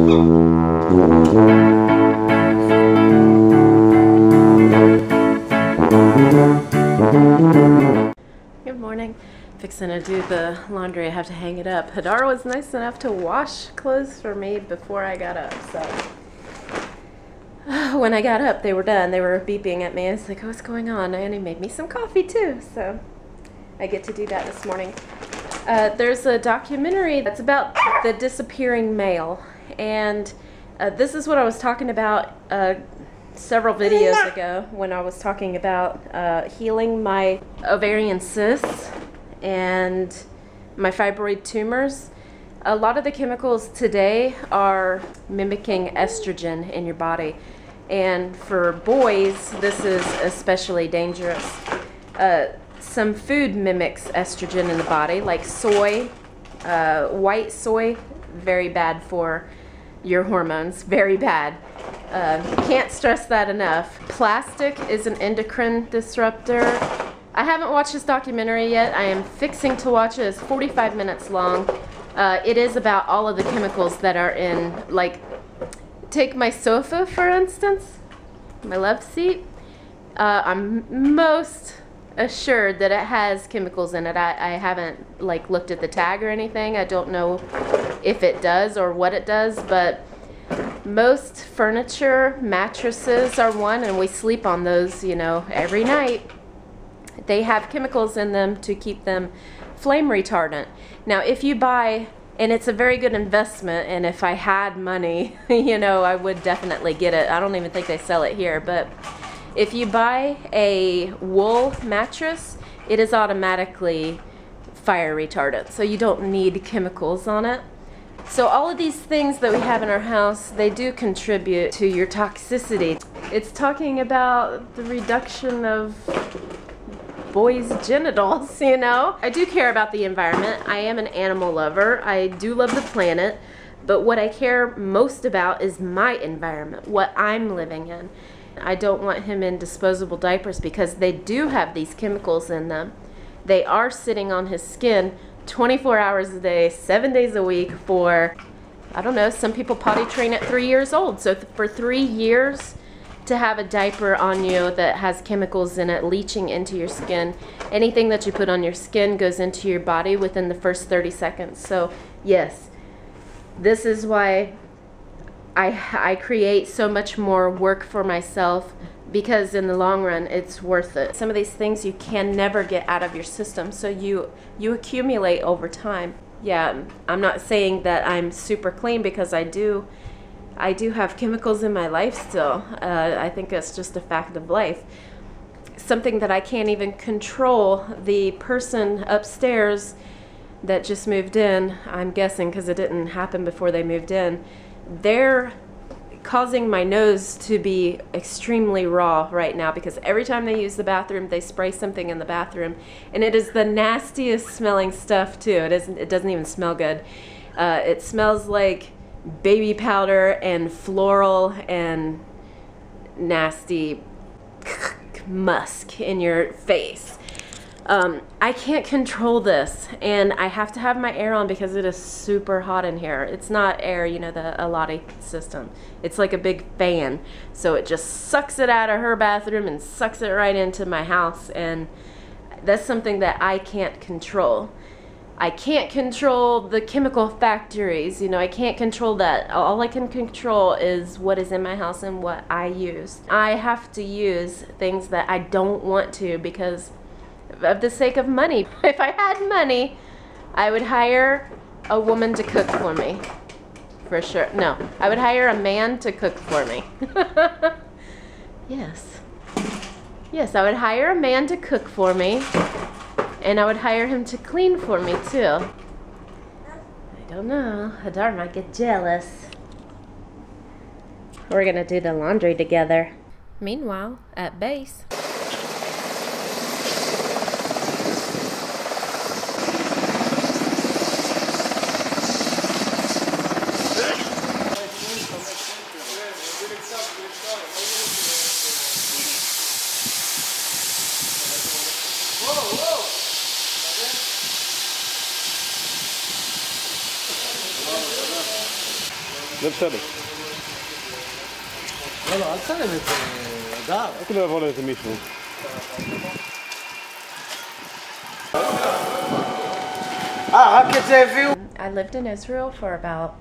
Good morning. Fixing to do the laundry. I have to hang it up. Hadar was nice enough to wash clothes for me before I got up, so when I got up they were done. They were beeping at me. I was like, oh, what's going on? And he made me some coffee too, so I get to do that this morning. There's a documentary that's about the disappearing male, and this is what I was talking about several videos ago when I was talking about healing my ovarian cysts and my fibroid tumors. A lot of the chemicals today are mimicking estrogen in your body, and for boys this is especially dangerous. Some food mimics estrogen in the body, like soy, white soy, very bad for your hormones, very bad. Can't stress that enough. Plastic is an endocrine disruptor. I haven't watched this documentary yet. I am fixing to watch it. It's 45 minutes long. It is about all of the chemicals that are in, like, take my sofa for instance, my love seat. I'm most assured that it has chemicals in it. I haven't like looked at the tag or anything. I don't know if it does or what it does, but most furniture, mattresses are one, and we sleep on those, you know, every night. They have chemicals in them to keep them flame retardant. Now if you buy, and it's a very good investment, and if I had money, you know, I would definitely get it. I don't even think they sell it here, but if you buy a wool mattress, it is automatically fire retardant, so you don't need chemicals on it. So all of these things that we have in our house, they do contribute to your toxicity. It's talking about the reduction of boys' genitals, you know? I do care about the environment. I am an animal lover. I do love the planet, but what I care most about is my environment, what I'm living in. I don't want him in disposable diapers because they do have these chemicals in them. They are sitting on his skin 24 hours a day, 7 days a week for, I don't know, some people potty train at 3 years old. So for 3 years to have a diaper on you that has chemicals in it leaching into your skin, anything that you put on your skin goes into your body within the first 30 seconds. So yes, this is why I create so much more work for myself, because in the long run it's worth it. Some of these things you can never get out of your system, so you accumulate over time. Yeah, I'm not saying that I'm super clean, because I do have chemicals in my life still. I think it's just a fact of life. Something that I can't even control. The person upstairs that just moved in, I'm guessing because it didn't happen before they moved in, they're causing my nose to be extremely raw right now, because every time they use the bathroom they spray something in the bathroom, and it is the nastiest smelling stuff too. It doesn't even smell good. It smells like baby powder and floral and nasty musk in your face. I can't control this, and I have to have my air on because it is super hot in here. It's not air, you know, the Eilat system. It's like a big fan, so it just sucks it out of her bathroom and sucks it right into my house, and that's something that I can't control. I can't control the chemical factories, you know, I can't control that. All I can control is what is in my house and what I use. I have to use things that I don't want to because of the sake of money. If I had money, I would hire a woman to cook for me. For sure. No, I would hire a man to cook for me. Yes. Yes, I would hire a man to cook for me, and I would hire him to clean for me too. I don't know. Hadar might get jealous. We're gonna do the laundry together. Meanwhile, at base. זה בסדר. לא, אל תצלם את הדר. רק לא יבוא לאיזה מישהו. רק את זה הביאו? I lived in Israel for about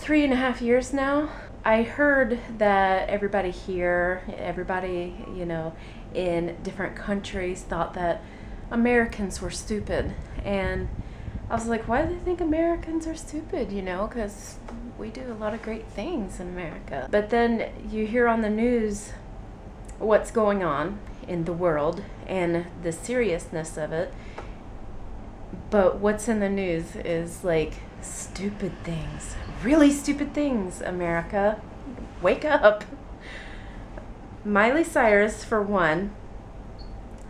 3.5 years now. I heard that everybody here, you know, in different countries thought that Americans were stupid. And I was like, why do they think Americans are stupid, you know? Because we do a lot of great things in America. But then you hear on the news what's going on in the world and the seriousness of it. But what's in the news is like stupid things, really stupid things, America. Wake up. Miley Cyrus, for one,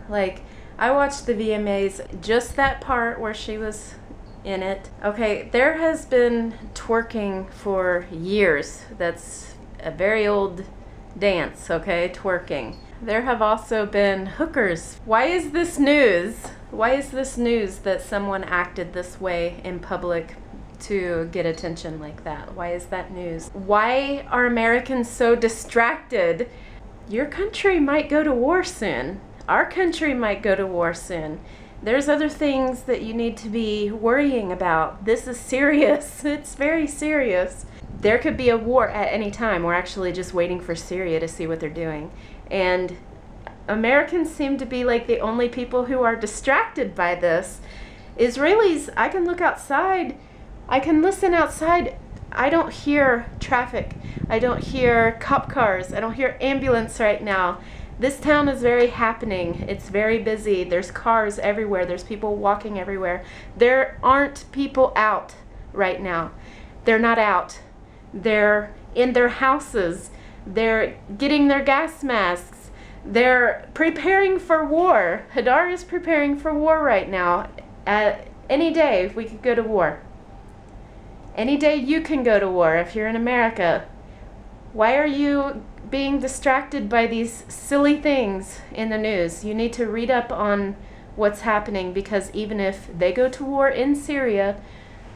like, I watched the VMAs, just that part where she was in it. Okay, there has been twerking for years. That's a very old dance, okay, twerking. There have also been hookers. Why is this news? Why is this news that someone acted this way in public to get attention like that? Why is that news? Why are Americans so distracted? Your country might go to war soon. Our country might go to war soon. There's other things that you need to be worrying about. This is serious. It's very serious. There could be a war at any time. We're actually just waiting for Syria to see what they're doing. And Americans seem to be like the only people who are distracted by this. Israelis, I can look outside. I can listen outside. I don't hear traffic. I don't hear cop cars. I don't hear ambulance right now. This town is very happening. It's very busy. There's cars everywhere. There's people walking everywhere. There aren't people out right now. They're not out. They're in their houses. They're getting their gas masks. They're preparing for war. Hadar is preparing for war right now. Any day we could go to war. Any day you can go to war if you're in America. Why are you being distracted by these silly things in the news? You need to read up on what's happening, because even if they go to war in Syria,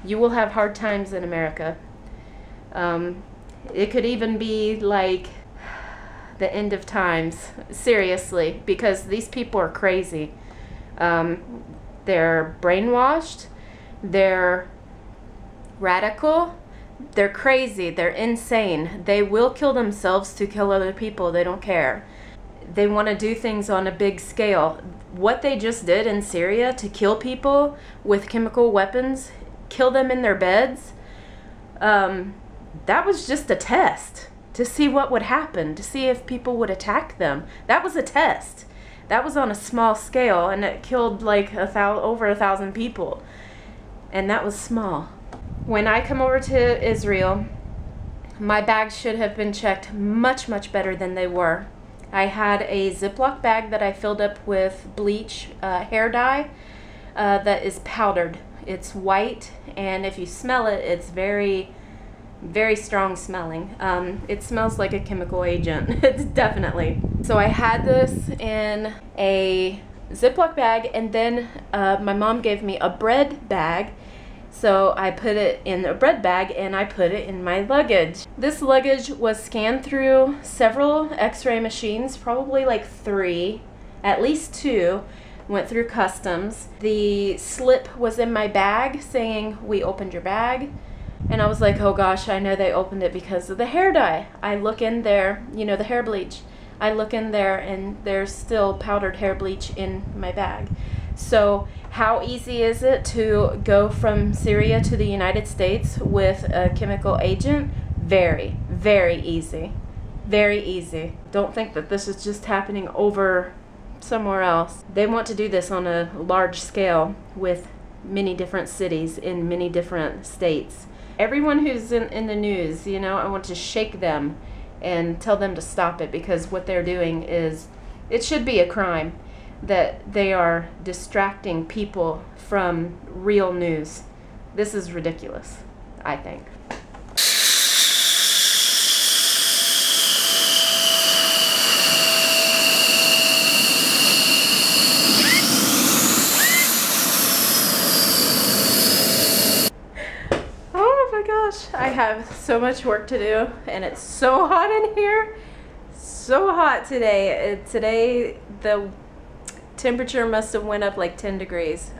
you will have hard times in America. It could even be like the end of times, seriously, because these people are crazy. They're brainwashed, they're radical, they're crazy, they're insane. They will kill themselves to kill other people. They don't care. They want to do things on a big scale. What they just did in Syria to kill people with chemical weapons, kill them in their beds, that was just a test to see what would happen, to see if people would attack them. That was a test. That was on a small scale, and it killed like over 1,000 people. And that was small. When I come over to Israel, my bags should have been checked much, much better than they were. I had a Ziploc bag that I filled up with bleach, hair dye, that is powdered. It's white, and if you smell it, it's very, very strong smelling. It smells like a chemical agent. It's definitely. So I had this in a Ziploc bag, and then my mom gave me a bread bag. So I put it in a bread bag and I put it in my luggage. This luggage was scanned through several x-ray machines, probably like 3, at least 2, went through customs. The slip was in my bag saying, "We opened your bag." And I was like, oh gosh, I know they opened it because of the hair dye. I look in there, you know, the hair bleach. I look in there and there's still powdered hair bleach in my bag. So how easy is it to go from Syria to the United States with a chemical agent? Very, very easy. Very easy. Don't think that this is just happening over somewhere else. They want to do this on a large scale with many different cities in many different states. Everyone who's in the news, you know, I want to shake them and tell them to stop it, because what they're doing is, it should be a crime that they are distracting people from real news. This is ridiculous, I think. Oh my gosh, I have so much work to do, and it's so hot in here. So hot today. Today the temperature must have went up like 10 degrees.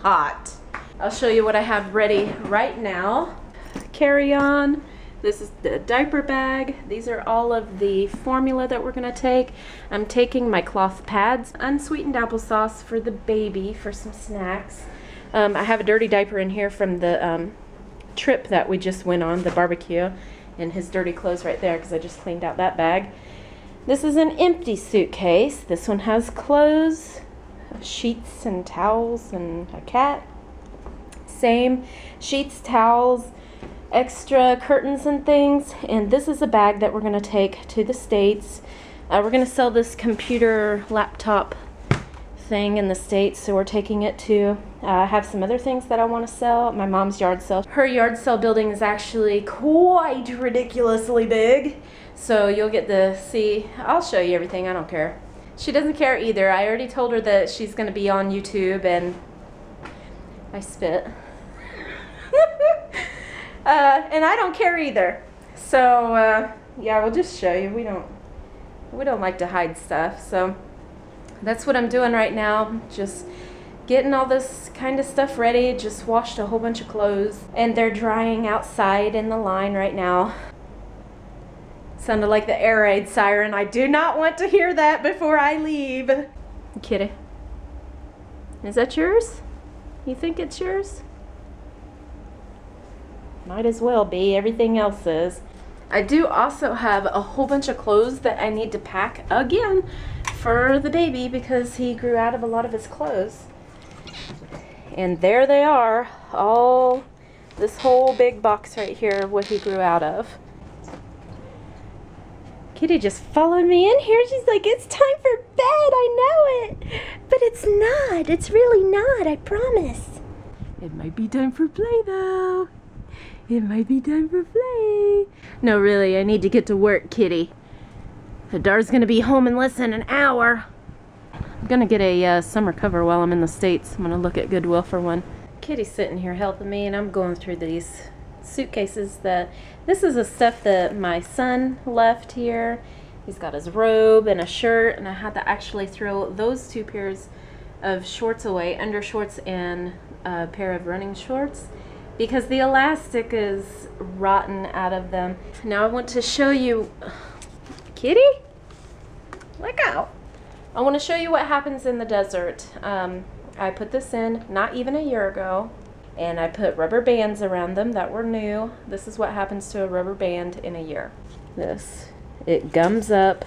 Hot. I'll show you what I have ready right now. Carry-on. This is the diaper bag. These are all of the formula that we're gonna take. I'm taking my cloth pads, unsweetened applesauce for the baby for some snacks. I have a dirty diaper in here from the trip that we just went on, the barbecue, and his dirty clothes right there because I just cleaned out that bag. This is an empty suitcase. This one has clothes, sheets and towels, and a cat. Same sheets, towels, extra curtains and things. And this is a bag that we're going to take to the States. We're going to sell this computer laptop thing in the States, so we're taking it to have some other things that I want to sell. My mom's yard sale. Her yard sale building is actually quite ridiculously big, so you'll get to see. I'll show you everything. I don't care. She doesn't care either. I already told her that she's going to be on YouTube, and I spit. And I don't care either. So yeah, we'll just show you. We don't like to hide stuff. So that's what I'm doing right now. Just getting all this kind of stuff ready. Just washed a whole bunch of clothes, and they're drying outside in the line right now. Sounded like the air raid siren. I do not want to hear that before I leave. Kitty, is that yours? You think it's yours? Might as well be. Everything else is. I do also have a whole bunch of clothes that I need to pack again for the baby because he grew out of a lot of his clothes. And there they are, all this whole big box right here, what he grew out of. Kitty just followed me in here. She's like, it's time for bed, I know it. But it's not, it's really not, I promise. It might be time for play though. It might be time for play. No, really, I need to get to work, Kitty. Hadar's gonna be home in less than an hour. I'm gonna get a summer cover while I'm in the States. I'm gonna look at Goodwill for one. Kitty's sitting here helping me, and I'm going through these suitcases this is the stuff that my son left here. He's got his robe and a shirt, and I had to actually throw those 2 pairs of shorts away, undershorts and a pair of running shorts, because the elastic is rotten out of them. Now I want to show you, Kitty, let go. I want to show you what happens in the desert. I put this in not even a year ago, and I put rubber bands around them that were new. This is what happens to a rubber band in a year. It gums up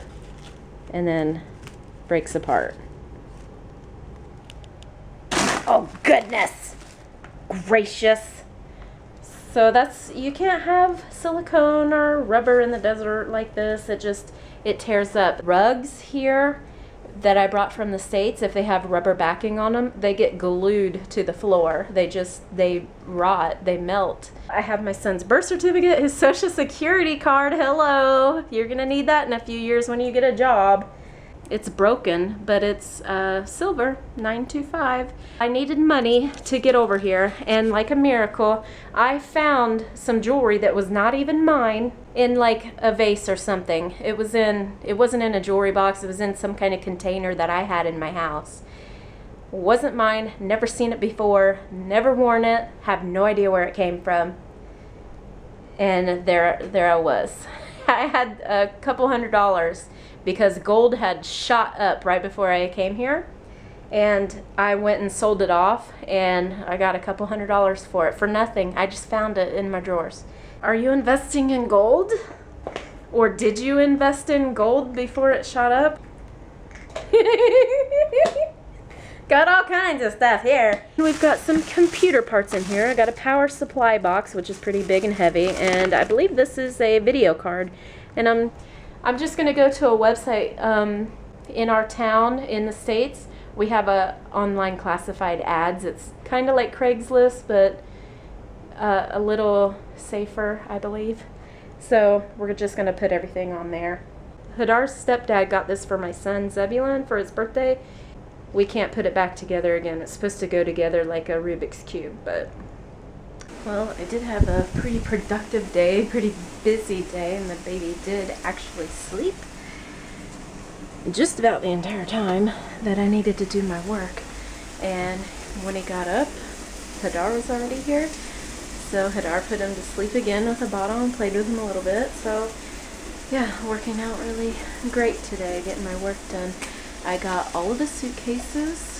and then breaks apart. Oh goodness gracious. So you can't have silicone or rubber in the desert like this. It tears up. Rugs here that I brought from the States, if they have rubber backing on them, they get glued to the floor. They rot, they melt. I have my son's birth certificate, his social security card. Hello, you're gonna need that in a few years when you get a job. It's broken, but it's silver, 925. I needed money to get over here, and like a miracle, I found some jewelry that was not even mine in like a vase or something. It wasn't in a jewelry box, it was in some kind of container that I had in my house. It wasn't mine, never seen it before, never worn it, have no idea where it came from. And there I was. I had a couple $100 because gold had shot up right before I came here, and I went and sold it off, and I got a couple $100 for it for nothing. I just found it in my drawers. Are you investing in gold? Or did you invest in gold before it shot up? Got all kinds of stuff here. We've got some computer parts in here. I got a power supply box, which is pretty big and heavy, and I believe this is a video card. And I'm just gonna go to a website in our town in the States. We have online classified ads. It's kind of like Craigslist, but a little safer, I believe. So we're just gonna put everything on there. Hadar's stepdad got this for my son Zebulon for his birthday. We can't put it back together again. It's supposed to go together like a Rubik's Cube, but Well, I did have a pretty productive day, pretty busy day, and the baby did actually sleep just about the entire time that I needed to do my work. And when he got up, Hadar was already here. So Hadar put him to sleep again with a bottle and played with him a little bit. So yeah, working out really great today, getting my work done. I got all of the suitcases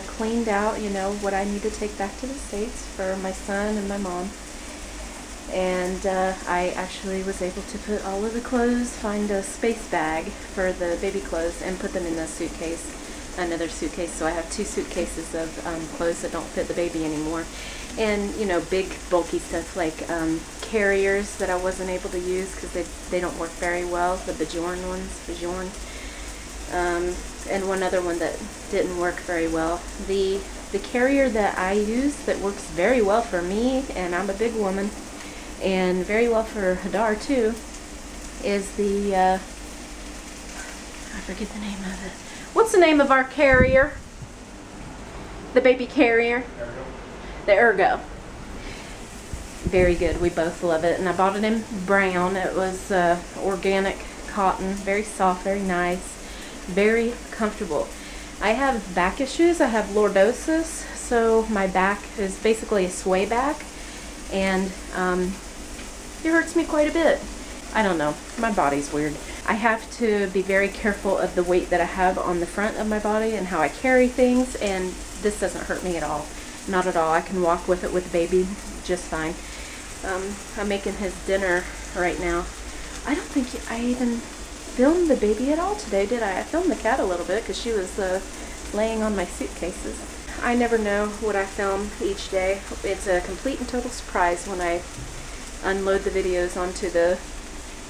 cleaned out, you know, what I need to take back to the States for my son and my mom. And I actually was able to put all of the clothes, find a space bag for the baby clothes, and put them in the suitcase, another suitcase. So I have 2 suitcases of clothes that don't fit the baby anymore. And, you know, big bulky stuff like carriers that I wasn't able to use because they don't work very well, the Bajorn ones, and one other one that didn't work very well. The carrier that I use that works very well for me, and I'm a big woman, and very well for Hadar too, is the, I forget the name of it. What's the name of our carrier? The baby carrier? The Ergo. Very good. We both love it. And I bought it in brown. It was organic cotton. Very soft, very nice, very comfortable. I have back issues. I have lordosis, so my back is basically a sway back, and it hurts me quite a bit. I don't know. My body's weird. I have to be very careful of the weight that I have on the front of my body and how I carry things, and this doesn't hurt me at all. Not at all. I can walk with it with the baby just fine. I'm making his dinner right now. I don't think I even filmed the baby at all today, did I? I filmed the cat a little bit because she was laying on my suitcases. I never know what I film each day. It's a complete and total surprise when I unload the videos onto the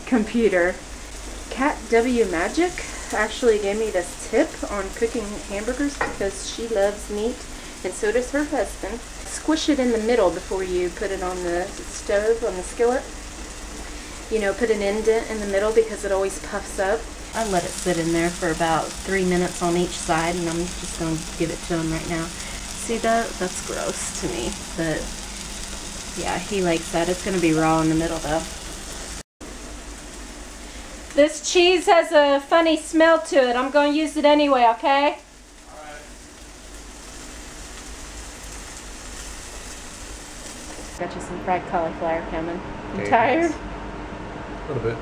computer. Cat W Magic actually gave me this tip on cooking hamburgers because she loves meat, and so does her husband. Squish it in the middle before you put it on the stove, on the skillet. You know, put an indent in the middle because it always puffs up. I let it sit in there for about 3 minutes on each side, and I'm just going to give it to him right now. See that? That's gross to me, but yeah, he likes that. It's going to be raw in the middle though. This cheese has a funny smell to it. I'm going to use it anyway, okay? Got you some fried cauliflower coming. You tired? A little bit.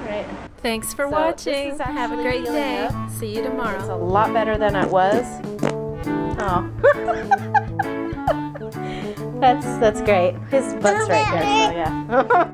Alright. Thanks for watching. Have a great day. See you tomorrow. It's a lot better than it was. Oh. That's great. His butt's right there, so yeah.